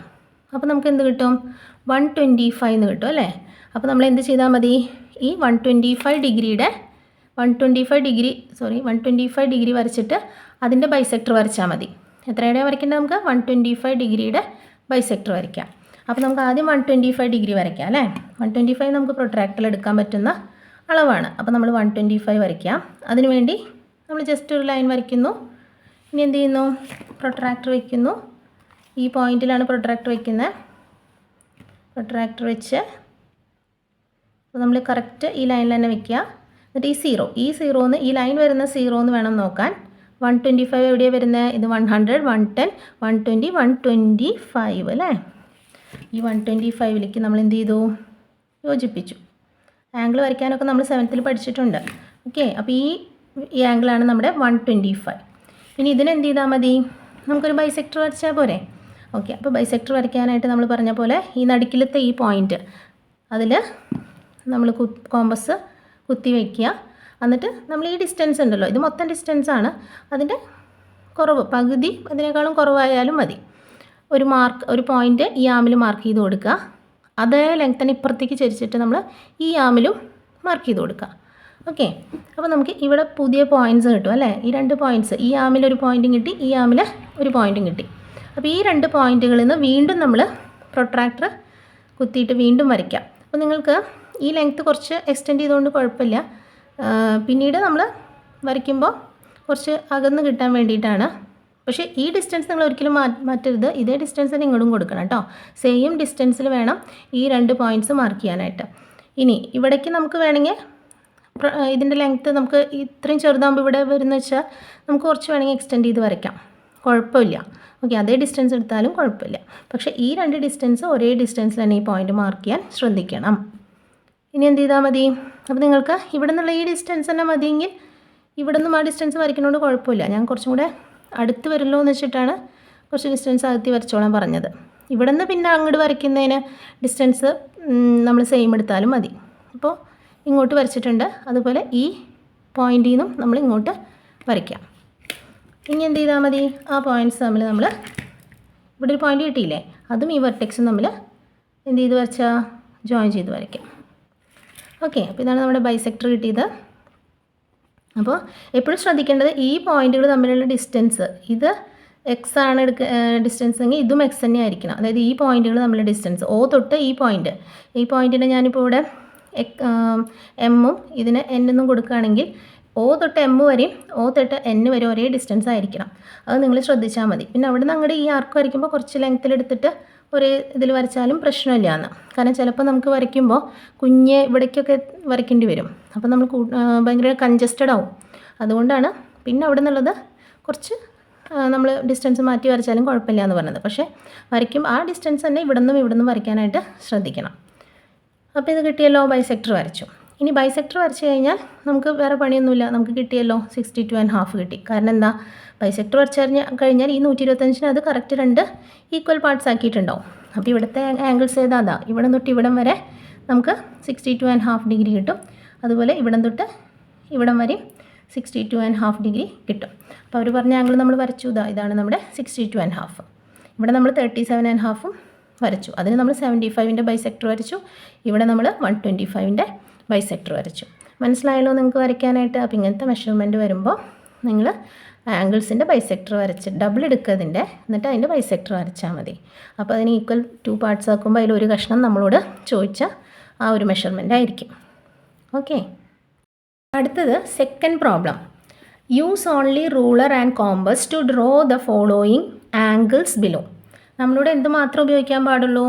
A: അപ്പോൾ നമുക്ക് എന്ത് കിട്ടും, 125 എന്ന് കിട്ടും അല്ലേ. അപ്പോൾ നമ്മൾ എന്ത് ചെയ്താൽ മതി, ഈ 125 ഡിഗ്രി വരച്ചിട്ട് അതിൻ്റെ ബൈസെക്ടർ വരച്ചാൽ മതി. എത്രയുടെ വരയ്ക്കേണ്ടത്, നമുക്ക് 125 ഡിഗ്രിയുടെ ബൈസെക്ടർ വരയ്ക്കാം. അപ്പോൾ നമുക്ക് ആദ്യം 125 ഡിഗ്രി വരയ്ക്കാം അല്ലേ. 125 നമുക്ക് പ്രൊട്രാക്ടറിൽ എടുക്കാൻ പറ്റുന്ന അളവാണ്. അപ്പോൾ നമ്മൾ 125 വരയ്ക്കാം. അതിനുവേണ്ടി നമ്മൾ ജസ്റ്റ് ഒരു ലൈൻ വരയ്ക്കുന്നു. ഇനി എന്ത് ചെയ്യുന്നു, പ്രൊട്രാക്ടർ വയ്ക്കുന്നു. ഈ പോയിന്റിലാണ് പ്രൊട്രാക്ടർ വയ്ക്കുന്നത്. പ്രൊട്രാക്ടർ വെച്ച് അപ്പോൾ നമ്മൾ കറക്റ്റ് ഈ ലൈനിൽ തന്നെ വയ്ക്കുക. എന്നിട്ട് ഈ സീറോന്ന് ഈ ലൈൻ വരുന്ന 0 എന്ന് വേണം നോക്കാൻ. 125 എവിടെയാണ് വരുന്നത്, ഇത് 100, 110, 120, 125 അല്ലേ. ഈ 125ലേക്ക് നമ്മൾ എന്ത് ചെയ്തു, യോജിപ്പിച്ചു. ആംഗിൾ വരയ്ക്കാനൊക്കെ നമ്മൾ 7th പഠിച്ചിട്ടുണ്ട്. ഓക്കെ, അപ്പോൾ ഈ ആംഗിളാണ് നമ്മുടെ 125. ഇനി ഇതിനെന്ത് ചെയ്താൽ മതി, നമുക്കൊരു ബൈസെക്ടർ വരച്ചാൽ പോരെ. ഓക്കെ, അപ്പോൾ ബൈസെക്ടർ വരയ്ക്കാനായിട്ട് നമ്മൾ പറഞ്ഞ പോലെ ഈ നടുക്കിലത്തെ ഈ പോയിൻ്റ് അതിൽ നമ്മൾ കോമ്പസ് കുത്തി വയ്ക്കുക. എന്നിട്ട് നമ്മൾ ഈ ഡിസ്റ്റൻസ് ഉണ്ടല്ലോ, ഇത് മൊത്തം ഡിസ്റ്റൻസാണ്, അതിൻ്റെ കുറവ് പകുതി അതിനേക്കാളും കുറവായാലും മതി. ഒരു പോയിൻ്റ് ഈ ആമിൽ മാർക്ക് ചെയ്ത് കൊടുക്കുക. അതേ ലെങ്ത്തിന് ഇപ്പുറത്തേക്ക് ചരിച്ചിട്ട് നമ്മൾ ഈ ആമിലും മാർക്ക് ചെയ്ത് കൊടുക്കുക. ഓക്കെ, അപ്പോൾ നമുക്ക് ഇവിടെ പുതിയ പോയിൻറ്റ്സ് കിട്ടും അല്ലേ. ഈ 2 പോയിൻറ്റ്സ്, ഈ ആമിൽ ഒരു പോയിൻറ്റും കിട്ടി, ഈ ആമിൽ ഒരു പോയിൻറ്റും കിട്ടി. അപ്പോൾ ഈ 2 പോയിൻറ്റുകളിൽ നിന്ന് വീണ്ടും നമ്മൾ പ്രൊട്രാക്ടർ കുത്തിയിട്ട് വീണ്ടും വരയ്ക്കാം. അപ്പോൾ നിങ്ങൾക്ക് ഈ ലെങ്ത്ത് കുറച്ച് എക്സ്റ്റെൻഡ് ചെയ്തുകൊണ്ട് കുഴപ്പമില്ല. പിന്നീട് നമ്മൾ വരയ്ക്കുമ്പോൾ കുറച്ച് അകന്ന് കിട്ടാൻ വേണ്ടിയിട്ടാണ്. പക്ഷേ ഈ ഡിസ്റ്റൻസ് നിങ്ങൾ ഒരിക്കലും മാറ്റരുത്. ഇതേ ഡിസ്റ്റൻസ് തന്നെ ഇങ്ങോട്ടും കൊടുക്കണം കേട്ടോ. സെയിം ഡിസ്റ്റൻസിൽ വേണം ഈ 2 പോയിൻറ്റ്സ് മാർക്ക് ചെയ്യാനായിട്ട്. ഇനി ഇവിടേക്ക് നമുക്ക് വേണമെങ്കിൽ ഇതിൻ്റെ ലെങ്ത്ത് നമുക്ക് ഇത്രയും ചെറുതാകുമ്പോൾ ഇവിടെ വരുന്ന വെച്ചാൽ നമുക്ക് കുറച്ച് വേണമെങ്കിൽ എക്സ്റ്റെൻഡ് ചെയ്ത് വരയ്ക്കാം, കുഴപ്പമില്ല. ഓക്കെ, അതേ ഡിസ്റ്റൻസ് എടുത്താലും കുഴപ്പമില്ല. പക്ഷേ ഈ 2 ഡിസ്റ്റൻസ് ഒരേ ഡിസ്റ്റൻസിൽ തന്നെ ഈ പോയിൻ്റ് മാർക്ക് ചെയ്യാൻ ശ്രദ്ധിക്കണം. ഇനി എന്ത് ചെയ്താൽ മതി, അപ്പോൾ നിങ്ങൾക്ക് ഇവിടെ നിന്നുള്ള ഈ ഡിസ്റ്റൻസ് തന്നെ മതിയെങ്കിൽ ഇവിടെ നിന്നും ആ ഡിസ്റ്റൻസ് വരയ്ക്കുന്നതുകൊണ്ട് കുഴപ്പമില്ല. ഞാൻ കുറച്ചും കൂടെ അടുത്ത് വരുമല്ലോ എന്ന് വെച്ചിട്ടാണ് കുറച്ച് ഡിസ്റ്റൻസ് അകത്തി വരച്ചോളാൻ പറഞ്ഞത്. ഇവിടെ നിന്ന് പിന്നെ അങ്ങോട്ട് വരയ്ക്കുന്നതിന് ഡിസ്റ്റൻസ് നമ്മൾ സെയിം എടുത്താലും മതി. അപ്പോൾ ഇങ്ങോട്ട് വരച്ചിട്ടുണ്ട്, അതുപോലെ ഈ പോയിൻറ്റിൽ നിന്നും നമ്മൾ ഇങ്ങോട്ട് വരയ്ക്കാം. ഇനി എന്ത് ചെയ്താൽ മതി, ആ പോയിൻറ്റ്സ് തമ്മിൽ നമ്മൾ ഇവിടെ ഒരു പോയിന്റ് കിട്ടിയില്ലേ, അതും ഈ വെർട്ടെക്സും തമ്മിൽ എന്ത് ചെയ്ത് വരച്ചാൽ ജോയിൻ ചെയ്ത് വരയ്ക്കാം. ഓക്കെ, അപ്പോൾ ഇതാണ് നമ്മുടെ ബൈസെക്ടർ കിട്ടിയത്. അപ്പോൾ എപ്പോഴും ശ്രദ്ധിക്കേണ്ടത് ഈ പോയിന്റുകൾ തമ്മിലുള്ള ഡിസ്റ്റൻസ്, ഇത് എക്സ് ആണ് ഡിസ്റ്റൻസ് എങ്കിൽ ഇതും എക്സ് തന്നെ ആയിരിക്കണം. അതായത് ഈ പോയിന്റുകൾ തമ്മിലുള്ള ഡിസ്റ്റൻസ് ഒ തൊട്ട് ഈ പോയിന്റിന് ഞാനിപ്പോൾ ഇവിടെ എമ്മും ഇതിന് എന്നും കൊടുക്കുകയാണെങ്കിൽ ഒ തൊട്ട് എം വരെയും ഒ തൊട്ട് എൻ വരെ ഒരേ ഡിസ്റ്റൻസ് ആയിരിക്കണം. അത് നിങ്ങൾ ശ്രദ്ധിച്ചാൽ മതി. പിന്നെ അവിടെ നിന്ന് അങ്ങോട്ട് ഈ ആർക്ക് വരയ്ക്കുമ്പോൾ കുറച്ച് ലെങ്ത്തിലെടുത്തിട്ട് ഒരേ ഇതിൽ വരച്ചാലും പ്രശ്നമില്ല എന്ന്. കാരണം ചിലപ്പോൾ നമുക്ക് വരയ്ക്കുമ്പോൾ കുഞ്ഞ് ഇവിടേക്കൊക്കെ വരയ്ക്കേണ്ടി വരും. അപ്പോൾ നമ്മൾ ഭയങ്കര കൺജസ്റ്റഡ് ആവും. അതുകൊണ്ടാണ് പിന്നെ അവിടെ നിന്നുള്ളത് കുറച്ച് നമ്മൾ ഡിസ്റ്റൻസ് മാറ്റി വരച്ചാലും കുഴപ്പമില്ല എന്ന് പറഞ്ഞത്. പക്ഷേ വരയ്ക്കുമ്പോൾ ആ ഡിസ്റ്റൻസ് തന്നെ ഇവിടെ നിന്നും വരയ്ക്കാനായിട്ട് ശ്രദ്ധിക്കണം. അപ്പോൾ ഇത് കിട്ടിയല്ലോ, ബൈസെക്ടർ വരച്ചു. ഇനി ബൈസെക്ടർ വരച്ച് കഴിഞ്ഞാൽ നമുക്ക് വേറെ പണിയൊന്നുമില്ല, നമുക്ക് കിട്ടിയല്ലോ 62.5 കിട്ടി. കാരണം എന്താ, ബൈസെക്ടർ വരച്ച് കഴിഞ്ഞാൽ ഈ 125 അത് കറക്റ്റ് 2 ഈക്വൽ പാർട്സ് ആക്കിയിട്ടുണ്ടാവും. അപ്പോൾ ഇവിടുത്തെ ആംഗിൾസ് ഏതാ, ഇവിടെ തൊട്ട് ഇവിടം വരെ നമുക്ക് 62.5 ഡിഗ്രി കിട്ടും. അതുപോലെ ഇവിടം തൊട്ട് ഇവിടം വരെയും 62.5 ഡിഗ്രി കിട്ടും. അപ്പോൾ അവർ പറഞ്ഞ ആംഗിൾ നമ്മൾ വരച്ചു. ഇതാണ് നമ്മുടെ 62.5. ഇവിടെ നമ്മൾ 37.5 വരച്ചു. അതിന് നമ്മൾ 75ൻ്റെ ബൈസെക്ടർ വരച്ചു. ഇവിടെ നമ്മൾ 125ൻ്റെ ബൈസെക്ടർ വരച്ചു. മനസ്സിലായല്ലോ നിങ്ങൾക്ക് വരയ്ക്കാനായിട്ട്. അപ്പോൾ ഇങ്ങനത്തെ മെഷർമെൻറ്റ് വരുമ്പോൾ നിങ്ങൾ ആംഗിൾസിൻ്റെ ബൈസെക്ടർ വരച്ച് ഡബിൾ എടുക്കുക അതിൻ്റെ, എന്നിട്ട് അതിൻ്റെ ബൈസെക്ടർ വരച്ചാൽ മതി. അപ്പോൾ അതിന് ഈക്വൽ 2 പാർട്സ് ആക്കുമ്പോൾ അതിലൊരു കഷ്ണം നമ്മളോട് ചോദിച്ച ആ ഒരു മെഷർമെൻ്റ് ആയിരിക്കും. ഓക്കെ, അടുത്തത് second problem. Use only ruler and compass to draw the following angles below. നമ്മളോട് എന്ത് മാത്രം ഉപയോഗിക്കാൻ പാടുള്ളൂ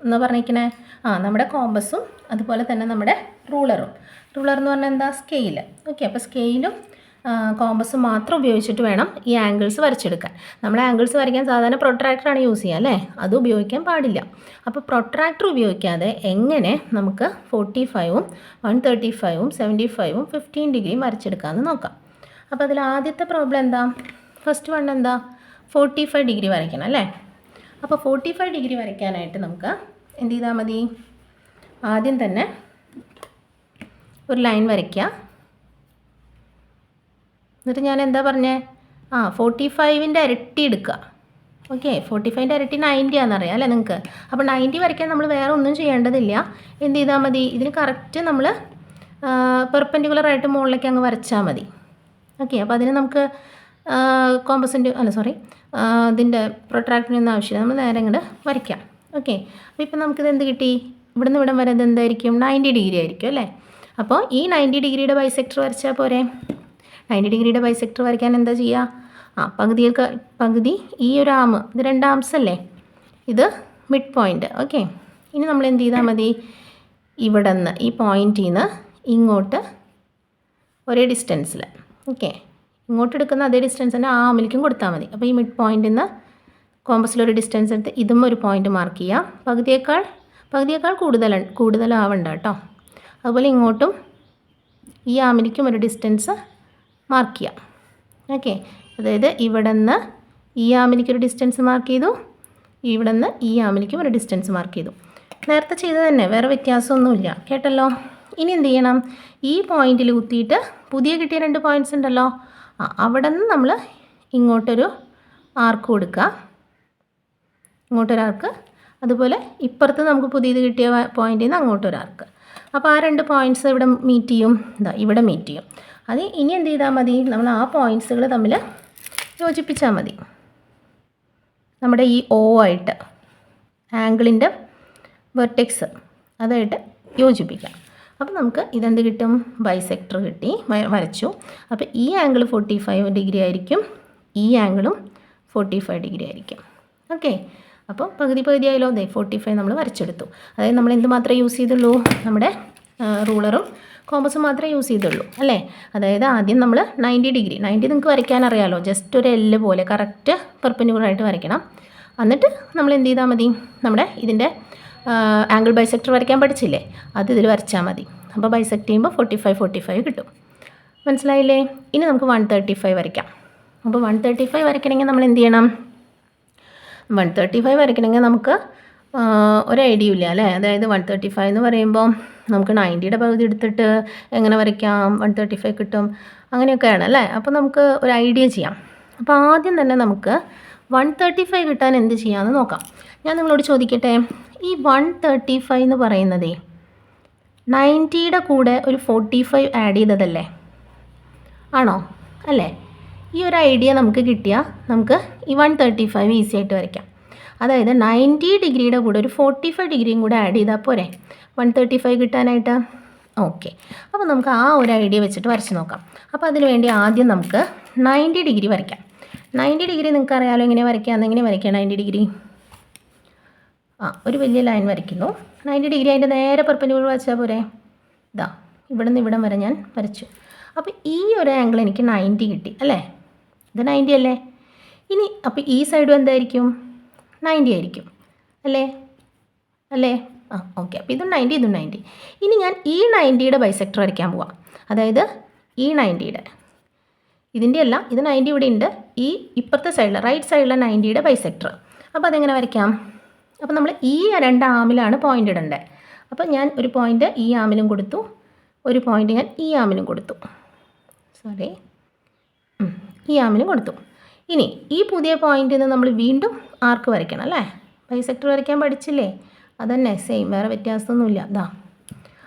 A: എന്ന് പറഞ്ഞിരിക്കണേ? നമ്മുടെ കോമ്പസും അതുപോലെ തന്നെ നമ്മുടെ റൂളറും. റൂളർ എന്ന് പറഞ്ഞാൽ എന്താ, സ്കെയിൽ. ഓക്കെ, അപ്പോൾ സ്കെയിലും കോമ്പസും മാത്രം ഉപയോഗിച്ചിട്ട് വേണം ഈ ആംഗിൾസ് വരച്ചെടുക്കാൻ. നമ്മൾ ആംഗിൾസ് വരയ്ക്കാൻ സാധാരണ പ്രൊട്രാക്ടറാണ് യൂസ് ചെയ്യുക അല്ലേ, അത് ഉപയോഗിക്കാൻ പാടില്ല. അപ്പോൾ പ്രൊട്രാക്ടർ ഉപയോഗിക്കാതെ എങ്ങനെ നമുക്ക് 45ഉം 135ഉം 75ഉം 15 ഡിഗ്രിയും വരച്ചെടുക്കാമെന്ന് നോക്കാം. അപ്പോൾ അതിൽ ആദ്യത്തെ പ്രോബ്ലം എന്താ, ഫസ്റ്റ് വൺ എന്താ, 45 ഡിഗ്രി വരയ്ക്കണം അല്ലേ. അപ്പോൾ 45 ഡിഗ്രി വരയ്ക്കാനായിട്ട് നമുക്ക് എന്ത് ചെയ്താൽ മതി, ആദ്യം തന്നെ ഒരു ലൈൻ വരയ്ക്കുക. എന്നിട്ട് ഞാൻ എന്താ പറഞ്ഞേ, 45ൻ്റെ ഇരട്ടി എടുക്കുക. ഓക്കെ, 45ൻ്റെ ഇരട്ടി 90 ആണെന്നറിയാം അല്ലേ നിങ്ങൾക്ക്. അപ്പോൾ 90 വരയ്ക്കാൻ നമ്മൾ വേറെ ഒന്നും ചെയ്യേണ്ടതില്ല. എന്ത് ചെയ്താൽ മതി, ഇതിന് കറക്റ്റ് നമ്മൾ പെർപെൻഡിക്കുലറായിട്ട് മുകളിലേക്ക് അങ്ങ് വരച്ചാൽ മതി. ഓക്കെ, അപ്പോൾ അതിന് നമുക്ക് കോമ്പസിൻ്റെ ഇതിൻ്റെ പ്രൊട്രാക്ടറിനൊന്നും ആവശ്യമില്ല, നമ്മൾ നേരെ ഇങ്ങോട്ട് വരയ്ക്കാം. ഓക്കെ, അപ്പോൾ ഇപ്പോൾ നമുക്കിത് എന്ത് കിട്ടി, ഇവിടുന്ന് ഇവിടം വരെ ഇത് എന്തായിരിക്കും, 90 ഡിഗ്രി ആയിരിക്കും അല്ലേ. അപ്പോൾ ഈ 90 ഡിഗ്രിയുടെ ബൈസെക്ടർ വരച്ചാൽ പോരെ. 90 ഡിഗ്രിയുടെ ബൈസെക്ടർ വരയ്ക്കാൻ എന്താ ചെയ്യുക, പകുതി ഈ ഒരു ആം, ഇത് 2 ആംസ് അല്ലേ, ഇത് മിഡ് പോയിൻ്റ്. ഓക്കെ, ഇനി നമ്മൾ എന്ത് ചെയ്താൽ മതി, ഇവിടെ നിന്ന് ഈ പോയിൻറ്റിൽ നിന്ന് ഇങ്ങോട്ട് ഒരേ ഡിസ്റ്റൻസിൽ, ഓക്കെ, ഇങ്ങോട്ട് എടുക്കുന്ന അതേ ഡിസ്റ്റൻസ് തന്നെ ആ ആമിലേക്കും കൊടുത്താൽ മതി. അപ്പോൾ ഈ മിഡ് പോയിൻറ്റിൽ നിന്ന് കോമ്പസിലൊരു ഡിസ്റ്റൻസ് എടുത്ത് ഇതും ഒരു പോയിൻ്റ് മാർക്ക് ചെയ്യാം. പകുതിയേക്കാൾ കൂടുതലാവണ്ട കേട്ടോ. അതുപോലെ ഇങ്ങോട്ടും ഈ ആമിലേക്കും ഒരു ഡിസ്റ്റൻസ് മാർക്ക് ചെയ്യാം. ഓക്കെ, അതായത് ഇവിടെ നിന്ന് ഈ ആമിലേക്കൊരു ഡിസ്റ്റൻസ് മാർക്ക് ചെയ്തു, ഇവിടെ നിന്ന് ഈ ആമിലേക്കും ഒരു ഡിസ്റ്റൻസ് മാർക്ക് ചെയ്തു. നേരത്തെ ചെയ്തത് തന്നെ, വേറെ വ്യത്യാസമൊന്നുമില്ല കേട്ടല്ലോ. ഇനി എന്ത് ചെയ്യണം, ഈ പോയിന്റിൽ കുത്തിയിട്ട് പുതിയ കിട്ടിയ 2 പോയിൻറ്റ്സ് ഉണ്ടല്ലോ, അവിടെ നിന്ന് നമ്മൾ ഇങ്ങോട്ടൊരു ആർക്ക് കൊടുക്കുക, ഇങ്ങോട്ടൊരു ആർക്ക്. അതുപോലെ ഇപ്പുറത്ത് നമുക്ക് പുതിയത് കിട്ടിയ പോയിന്റിൽ നിന്ന് അങ്ങോട്ടൊരു ആർക്ക്. അപ്പോൾ ആ 2 പോയിൻറ്റ്സ് ഇവിടെ മീറ്റ് ചെയ്യും, ഇവിടെ മീറ്റ് ചെയ്യും. അത് ഇനി എന്ത് ചെയ്താൽ മതി, നമ്മൾ ആ പോയിൻറ്റ്സുകൾ തമ്മിൽ യോജിപ്പിച്ചാൽ മതി. നമ്മുടെ ഈ O ആയിട്ട് ആംഗിളിൻ്റെ വെർട്ടെക്സ് അതായിട്ട് യോജിപ്പിക്കാം. അപ്പോൾ നമുക്ക് ഇതെന്ത് കിട്ടും, ബൈസെക്ടർ കിട്ടി, വരച്ചു. അപ്പോൾ ഈ ആംഗിൾ 45 ഡിഗ്രി ആയിരിക്കും, ഈ ആംഗിളും 45 ഡിഗ്രി ആയിരിക്കും. ഓക്കെ, അപ്പോൾ പകുതി ആയാലോ, 45 നമ്മൾ വരച്ചെടുത്തു. അതായത് നമ്മൾ എന്ത് മാത്രമേ യൂസ് ചെയ്തുള്ളൂ, നമ്മുടെ റൂളറും കോമ്പസും മാത്രമേ യൂസ് ചെയ്തുള്ളൂ അല്ലേ. അതായത് ആദ്യം നമ്മൾ 90 നിങ്ങൾക്ക് വരയ്ക്കാൻ അറിയാമല്ലോ, ജസ്റ്റ് ഒരു L പോലെ കറക്റ്റ് പെർപെൻഡിക്കുലറായിട്ട് വരയ്ക്കണം. എന്നിട്ട് നമ്മൾ എന്ത് ചെയ്താൽ മതി, നമ്മുടെ ഇതിൻ്റെ ആംഗിൾ ബൈസെക്ടർ വരയ്ക്കാൻ പഠിച്ചില്ലേ, അത് ഇതിൽ വരച്ചാൽ മതി. അപ്പോൾ ബൈസെക്ട് ചെയ്യുമ്പോൾ 45 കിട്ടും. മനസ്സിലായില്ലേ. ഇനി നമുക്ക് 135 വരയ്ക്കാം. അപ്പോൾ 135 വരയ്ക്കണമെങ്കിൽ നമ്മൾ എന്ത് ചെയ്യണം, 135 വരയ്ക്കണമെങ്കിൽ നമുക്ക് ഒരു ഐഡിയ ഇല്ല അല്ലേ. അതായത് 135 എന്ന് പറയുമ്പോൾ നമുക്ക് 90യുടെ പകുതി എടുത്തിട്ട് എങ്ങനെ വരയ്ക്കാം, 135 കിട്ടും, അങ്ങനെയൊക്കെയാണ് അല്ലേ. അപ്പോൾ നമുക്ക് ഒരു ഐഡിയ ചെയ്യാം. അപ്പോൾ ആദ്യം തന്നെ നമുക്ക് 135 കിട്ടാൻ എന്ത് ചെയ്യാമെന്ന് നോക്കാം. ഞാൻ നിങ്ങളോട് ചോദിക്കട്ടെ, ഈ 135 എന്ന് പറയുന്നതേ 90യുടെ കൂടെ ഒരു 45 ആഡ് ചെയ്തതല്ലേ? ആണോ? അല്ലേ? ഈ ഒരു ഐഡിയ നമുക്ക് കിട്ടിയാൽ നമുക്ക് ഈ 135 ഈസി ആയിട്ട് വരയ്ക്കാം. അതായത് 90 ഡിഗ്രിയുടെ കൂടെ ഒരു 45 ഡിഗ്രിയും കൂടെ ആഡ് ചെയ്താൽ പോരെ 135 കിട്ടാനായിട്ട്? ഓക്കെ, അപ്പോൾ നമുക്ക് ആ ഒരു ഐഡിയ വെച്ചിട്ട് വരച്ച് നോക്കാം. അപ്പോൾ അതിന് വേണ്ടി ആദ്യം നമുക്ക് 90 ഡിഗ്രി വരയ്ക്കാം. 90 ഡിഗ്രി നിങ്ങൾക്ക് അറിയാമല്ലോ എങ്ങനെ വരയ്ക്കാം. എങ്ങനെ വരയ്ക്കാം 90 ഡിഗ്രി? ഒരു വലിയ ലൈൻ വരയ്ക്കുന്നു. 90 ഡിഗ്രി അതിൻ്റെ നേരെ പെർപെൻഡിക്കുലർ വരച്ചാൽ പോരെ? ഇതാ ഇവിടെ നിന്ന് ഇവിടം വരെ ഞാൻ വരച്ചു. അപ്പോൾ ഈ ഒരു ആംഗിൾ എനിക്ക് 90 കിട്ടി അല്ലേ? ഇത് 90 അല്ലേ? ഇനി അപ്പോൾ ഈ സൈഡും എന്തായിരിക്കും? 90 ആയിരിക്കും അല്ലേ? ഓക്കെ, അപ്പോൾ ഇതും 90 ഇതും 90. ഇനി ഞാൻ ഈ 90യുടെ ബൈസെക്ടർ വരയ്ക്കാൻ പോവാം. അതായത് ഈ 90യുടെ, ഇതിൻ്റെ അല്ല, ഇത് 90 ഇവിടെ ഉണ്ട്. ഈ ഇപ്പുറത്തെ സൈഡിൽ റൈറ്റ് സൈഡിലെ 90യുടെ ബൈസെക്ടർ. അപ്പോൾ അതെങ്ങനെ വരയ്ക്കാം? അപ്പോൾ നമ്മൾ ഈ 2 ആമിലാണ് പോയിൻ്റ് ഇടേണ്ടത്. അപ്പോൾ ഞാൻ ഒരു പോയിൻ്റ് ഈ ആമിലും കൊടുത്തു, ഒരു പോയിൻ്റ് ഞാൻ ഈ ആമിലും കൊടുത്തു. ഈ ആമിലും കൊടുത്തു. ഇനി ഈ പുതിയ പോയിന്റിൽ നിന്ന് നമ്മൾ വീണ്ടും ആർക്ക് വരയ്ക്കണം അല്ലേ? ബൈസെക്ടർ വരയ്ക്കാൻ പഠിച്ചില്ലേ? അതന്നെ, സെയിം, വേറെ വ്യത്യാസമൊന്നുമില്ല. ഇതാ,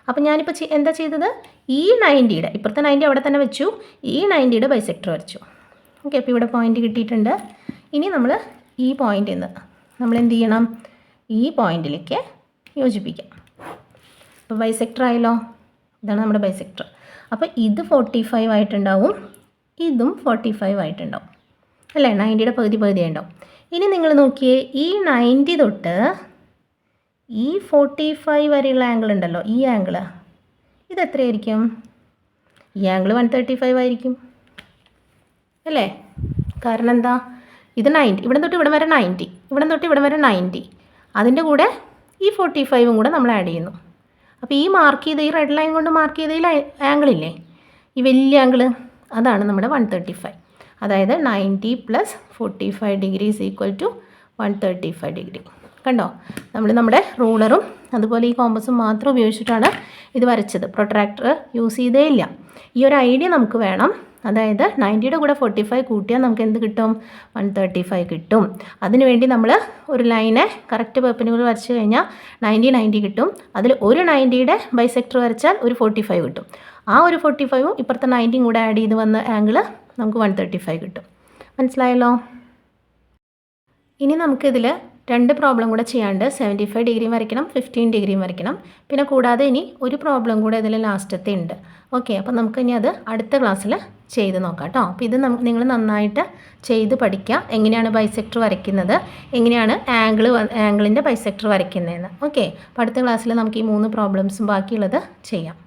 A: അപ്പോൾ ഞാനിപ്പോൾ എന്താ ചെയ്തത്? ഈ 90യുടെ, ഇപ്പുറത്തെ 90 അവിടെ തന്നെ വെച്ചു, ഈ 90യുടെ ബൈസെക്ടർ വരച്ചു. ഓക്കെ, അപ്പോൾ ഇവിടെ പോയിന്റ് കിട്ടിയിട്ടുണ്ട്. ഇനി നമ്മൾ ഈ പോയിന്റിൽ നിന്ന് നമ്മൾ എന്ത് ചെയ്യണം? ഈ പോയിന്റിലേക്ക് യോജിപ്പിക്കാം. അപ്പോൾ ബൈസെക്ടർ ആയല്ലോ. ഇതാണ് നമ്മുടെ ബൈസെക്ടർ. അപ്പോൾ ഇത് 45 ആയിട്ടുണ്ടാവും, ഇതും 45 ആയിട്ടുണ്ടാവും അല്ലേ? 90യുടെ പകുതി ഉണ്ടാവും. ഇനി നിങ്ങൾ നോക്കിയേ, ഈ 90 തൊട്ട് ഈ 45 വരെയുള്ള ആംഗിൾ ഉണ്ടല്ലോ, ഈ ആംഗിൾ ഇത് എത്രയായിരിക്കും? ഈ ആംഗിൾ 135 ആയിരിക്കും അല്ലേ? കാരണം എന്താ? ഇത് 90, ഇവിടെ തൊട്ട് ഇവിടെ വരെ 90, ഇവിടെ തൊട്ട് ഇവിടെ വരെ 90, അതിൻ്റെ കൂടെ ഈ 45ഉം കൂടെ നമ്മൾ ആഡ് ചെയ്യുന്നു. അപ്പോൾ ഈ മാർക്ക് ചെയ്ത, ഈ റെഡ് ലൈൻ കൊണ്ട് മാർക്ക് ചെയ്ത ഈ ആംഗിളില്ലേ, ഈ വലിയ ആംഗിൾ, അതാണ് നമ്മുടെ 135. അതായത് 90 + 45 degree is equal to 135 degree. കണ്ടോ? നമ്മൾ നമ്മുടെ റൂളറും അതുപോലെ ഈ കോമ്പസും മാത്രം ഉപയോഗിച്ചിട്ടാണ് ഇത് വരച്ചത്. പ്രൊട്രാക്ടർ യൂസ് ചെയ്തേ ഇല്ല. ഈ ഒരു ഐഡിയ നമുക്ക് വേണം. അതായത് 90യുടെ കൂടെ 45 കൂട്ടിയാൽ നമുക്ക് എന്ത് കിട്ടും? 135 കിട്ടും. അതിനുവേണ്ടി നമ്മൾ ഒരു ലൈനെ കറക്റ്റ് പെർപെൻഡിക്കുലർ വരച്ച് കഴിഞ്ഞാൽ 90 കിട്ടും. അതിൽ ഒരു 90യുടെ ബൈസെക്ടർ വരച്ചാൽ ഒരു 45 കിട്ടും. ആ ഒരു 45ഉം ഇപ്പുറത്തെ 90യും കൂടെ ആഡ് ചെയ്ത് വന്ന ആംഗിൾ നമുക്ക് 135 കിട്ടും. മനസ്സിലായല്ലോ? ഇനി നമുക്കിതിൽ 2 പ്രോബ്ലം കൂടെ ചെയ്യാണ്ട് 75 ഡിഗ്രിയും വരയ്ക്കണം, 15 ഡിഗ്രിയും വരയ്ക്കണം. പിന്നെ കൂടാതെ ഇനി ഒരു പ്രോബ്ലം കൂടെ ഇതിൽ ലാസ്റ്റത്തെ ഉണ്ട്. ഓക്കെ, അപ്പോൾ നമുക്ക് ഇനി അത് അടുത്ത ക്ലാസ്സിൽ ചെയ്ത് നോക്കാം കേട്ടോ. അപ്പോൾ ഇത് നിങ്ങൾ നന്നായിട്ട് ചെയ്ത് പഠിക്കുക, എങ്ങനെയാണ് ബൈസെക്ടർ വരയ്ക്കുന്നത്, എങ്ങനെയാണ് ആംഗിളിൻ്റെ ബൈസെക്ടർ വരയ്ക്കുന്നതെന്ന്. ഓക്കെ, അപ്പോൾ അടുത്ത ക്ലാസ്സിൽ നമുക്ക് ഈ 3 പ്രോബ്ലംസും ബാക്കിയുള്ളത് ചെയ്യാം.